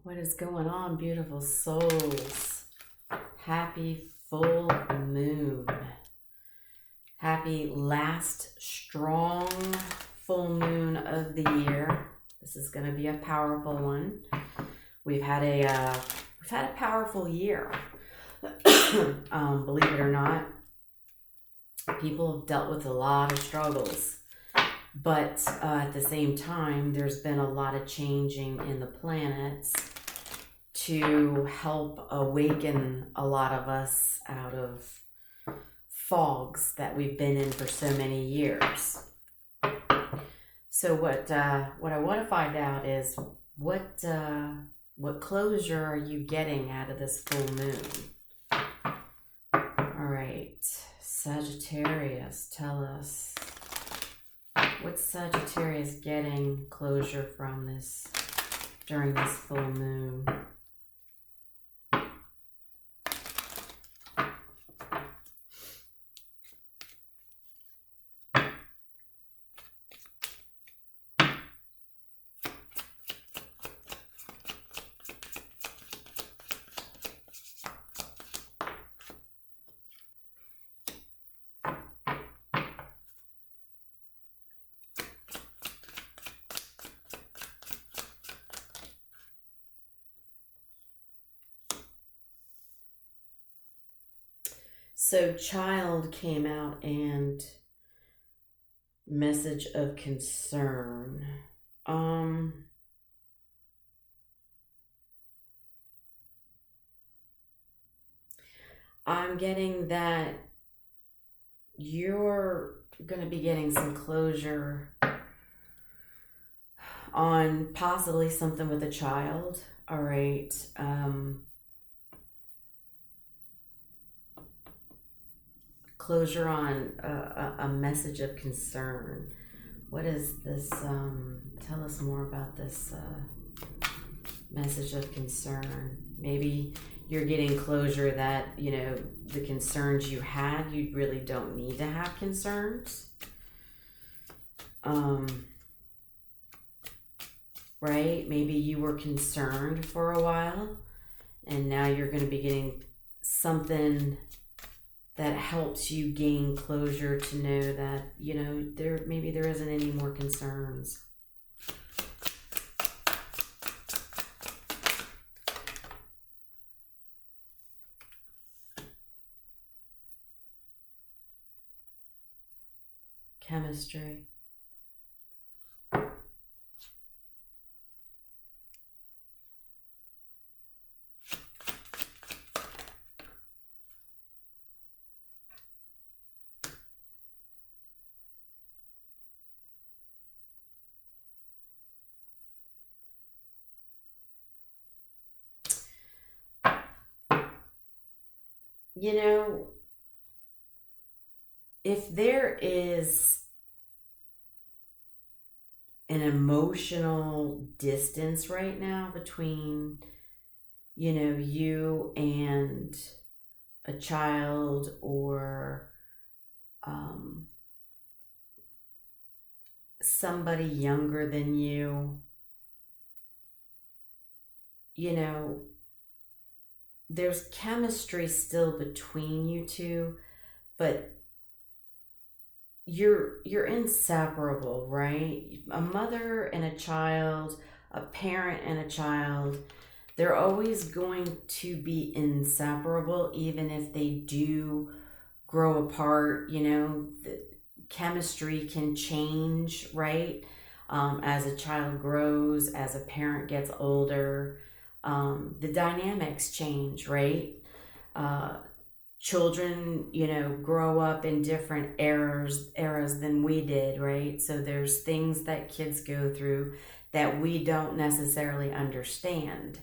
What is going on, beautiful souls? Happy full moon. Happy last strong full moon of the year. This is going to be a powerful one. We've had a powerful year. Believe it or not, people have dealt with a lot of struggles. But at the same time, there's been a lot of changing in the planets to help awaken a lot of us out of fogs that we've been in for so many years. So what I want to find out is what closure are you getting out of this full moon? All right, Sagittarius, tell us. What's Sagittarius getting closure from this during this full moon? So child came out and message of concern. I'm getting that you're going to be getting some closure on possibly something with a child. All right. Closure on a message of concern. What is this? Tell us more about this message of concern. Maybe you're getting closure that, you know, the concerns you had, you really don't need to have concerns. Right? Maybe you were concerned for a while and now you're going to be getting something that helps you gain closure to know that, you know, maybe there isn't any more concerns. Chemistry. You know, if there is an emotional distance right now between, you know, you and a child or somebody younger than you, you know, there's chemistry still between you two, but you're inseparable, right? A mother and a child, a parent and a child, they're always going to be inseparable, even if they do grow apart. You know, the chemistry can change, right? As a child grows, as a parent gets older, the dynamics change, right? Children, you know, grow up in different eras than we did, right? So there's things that kids go through that we don't necessarily understand.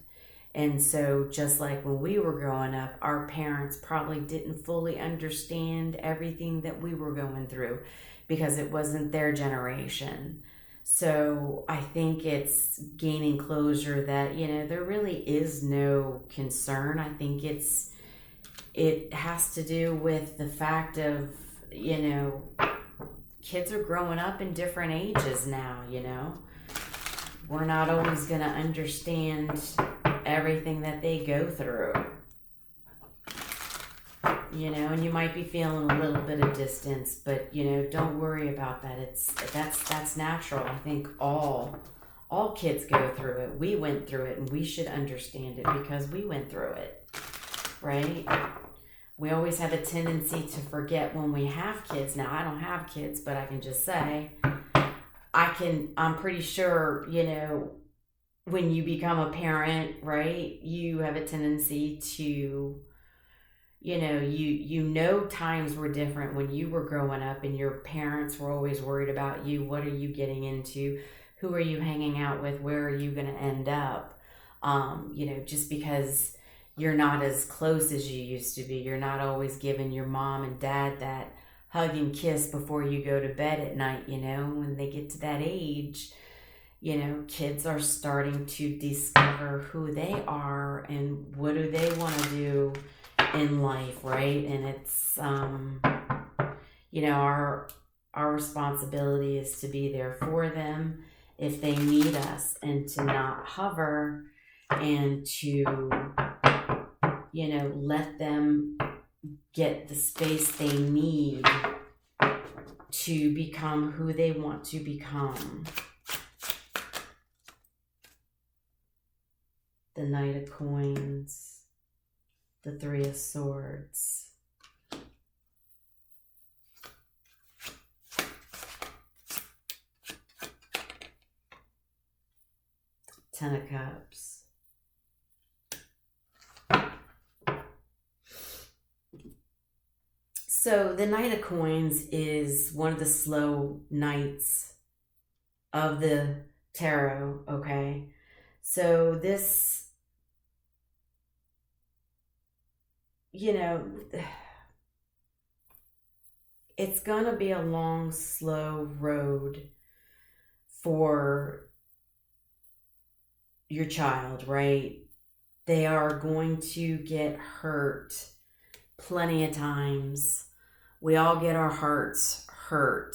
And so just like when we were growing up, our parents probably didn't fully understand everything that we were going through because it wasn't their generation. So I think it's gaining closure that, you know, there really is no concern. I think it has to do with the fact of, you know, kids are growing up in different ages now, you know. We're not always going to understand everything that they go through. You know, and you might be feeling a little bit of distance, but, you know, don't worry about that. That's natural. I think all kids go through it. We went through it, and we should understand it because we went through it, right? We always have a tendency to forget when we have kids. Now, I don't have kids, but I can just say, I'm pretty sure, you know, when you become a parent, right, you have a tendency to, you know times were different when you were growing up and your parents were always worried about you. What are you getting into? Who are you hanging out with? Where are you going to end up? You know, just because you're not as close as you used to be, you're not always giving your mom and dad that hug and kiss before you go to bed at night. You know, when they get to that age, you know, kids are starting to discover who they are and what do they want to do in life, right? And it's, you know, our responsibility is to be there for them if they need us, and to not hover, and to, you know, let them get the space they need to become who they want to become. The Knight of Coins, the Three of Swords, Ten of Cups, so the Knight of Coins is one of the slow knights of the tarot, okay? So this, you know, it's going to be a long, slow road for your child, right? They are going to get hurt plenty of times. We all get our hearts hurt,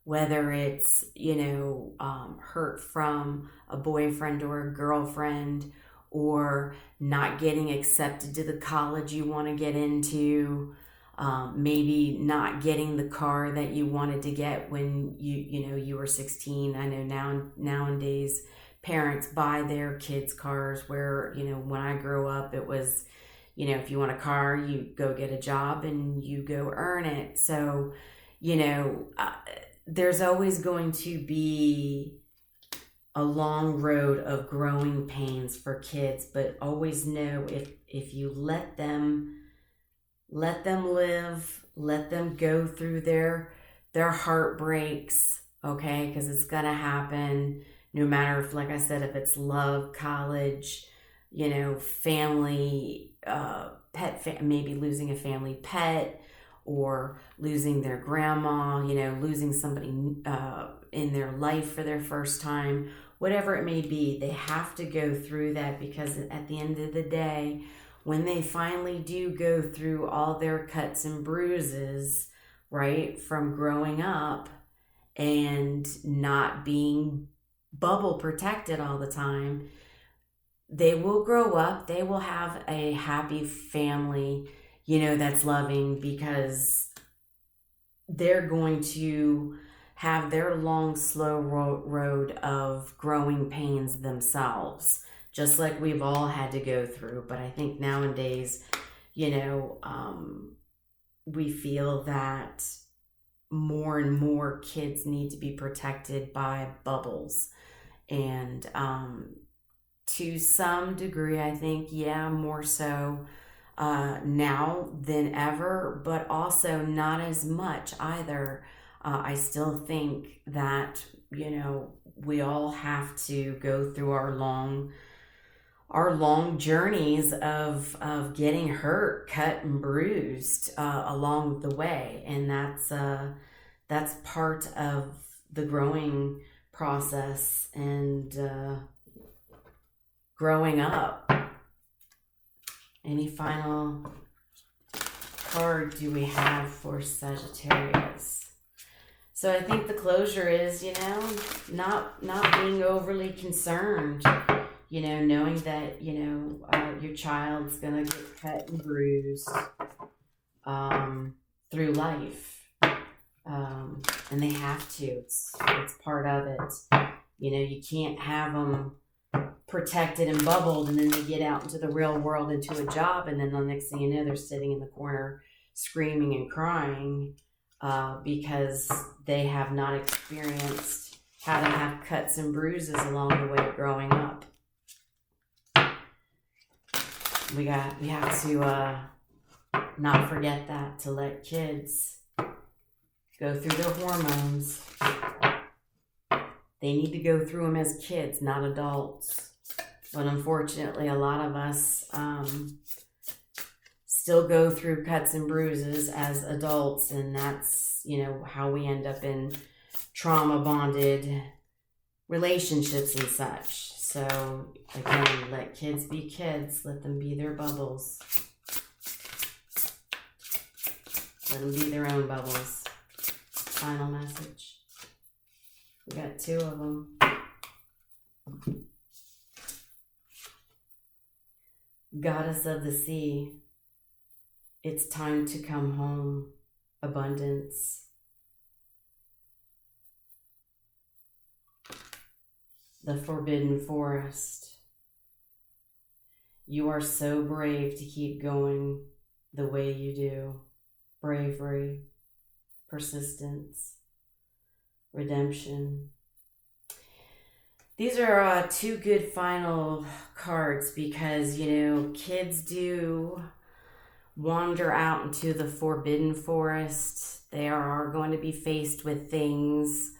whether it's, you know, hurt from a boyfriend or a girlfriend, or not getting accepted to the college you want to get into, maybe not getting the car that you wanted to get when you were 16. I know nowadays parents buy their kids cars, where, you know, when I grew up, it was, you know, if you want a car, you go get a job and you go earn it. So, you know, there's always going to be a long road of growing pains for kids, but always know if you let them live, let them go through their heartbreaks, okay? Because it's gonna happen, no matter if, like I said, if it's love, college, you know, family, maybe losing a family pet, or losing their grandma, you know, losing somebody in their life for their first time, whatever it may be. They have to go through that, because at the end of the day, when they finally do go through all their cuts and bruises, right, from growing up and not being bubble protected all the time, they will grow up, they will have a happy family, you know, that's loving, because they're going to have their long, slow road of growing pains themselves, just like we've all had to go through. But I think nowadays, you know, we feel that more and more kids need to be protected by bubbles. And to some degree, I think, yeah, more so now than ever, but also not as much either. I still think that, you know, we all have to go through our long journeys of getting hurt, cut, and bruised along the way, and that's part of the growing process and growing up. Any final card do we have for Sagittarius? So I think the closure is, you know, not being overly concerned, You know, knowing that, you know, your child's going to get cut and bruised through life. And they have to. It's part of it. You know, you can't have them protected and bubbled and then they get out into the real world, into a job, and then the next thing you know, they're sitting in the corner screaming and crying because they have not experienced how to have cuts and bruises along the way growing up. We have to not forget that, to let kids go through their hormones. They need to go through them as kids, not adults. But unfortunately, a lot of us still go through cuts and bruises as adults, and that's, you know, how we end up in trauma bonded relationships and such. So again, let kids be kids. Let them be their bubbles. Let them be their own bubbles. Final message. We got 2 of them. Goddess of the sea, it's time to come home. Abundance. The forbidden forest. You are so brave to keep going the way you do. Bravery, persistence, redemption. These are 2 good final cards because, you know, kids do wander out into the forbidden forest. They are going to be faced with things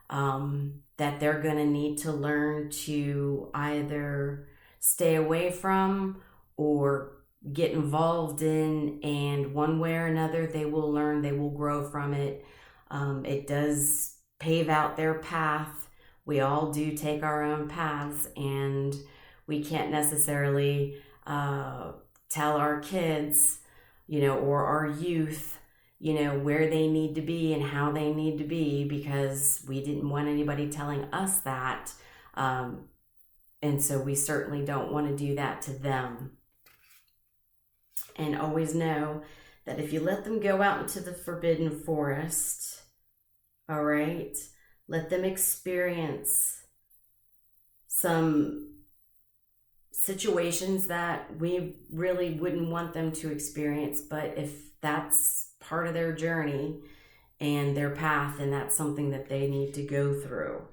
that they're going to need to learn to either stay away from or get involved in, and one way or another they will learn, they will grow from it. It does pave out their path. We all do take our own paths, and we can't necessarily tell our kids, you know, or our youth, you know, where they need to be and how they need to be, because we didn't want anybody telling us that. And so we certainly don't want to do that to them. And always know that if you let them go out into the forbidden forest, all right, let them experience some situations that we really wouldn't want them to experience. But if that's part of their journey and their path, and that's something that they need to go through.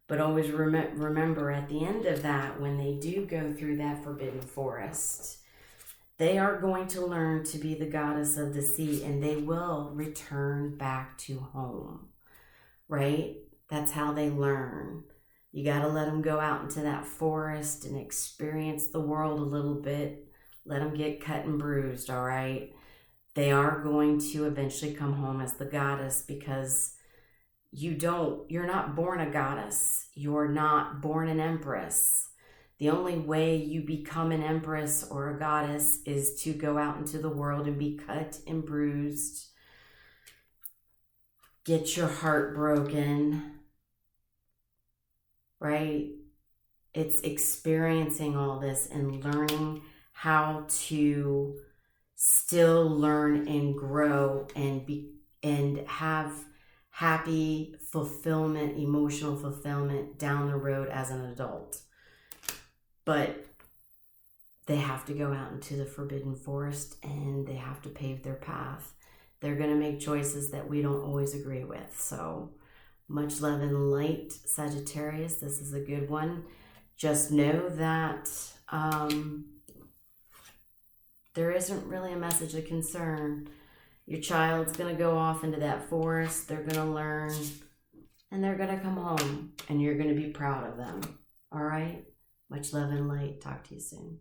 But always remember at the end of that, when they do go through that forbidden forest, they are going to learn to be the goddess of the sea, and they will return back to home, right? That's how they learn. You got to let them go out into that forest and experience the world a little bit. Let them get cut and bruised, all right? They are going to eventually come home as the goddess, because you're not born a goddess. You're not born an empress. The only way you become an empress or a goddess is to go out into the world and be cut and bruised, get your heart broken, right? It's experiencing all this and learning how to still learn and grow and have happy fulfillment, emotional fulfillment down the road as an adult. But they have to go out into the forbidden forest and they have to pave their path. They're going to make choices that we don't always agree with. So much love and light, Sagittarius. This is a good one. Just know that there isn't really a message of concern. Your child's going to go off into that forest. They're going to learn and they're going to come home, and you're going to be proud of them. All right? Much love and light. Talk to you soon.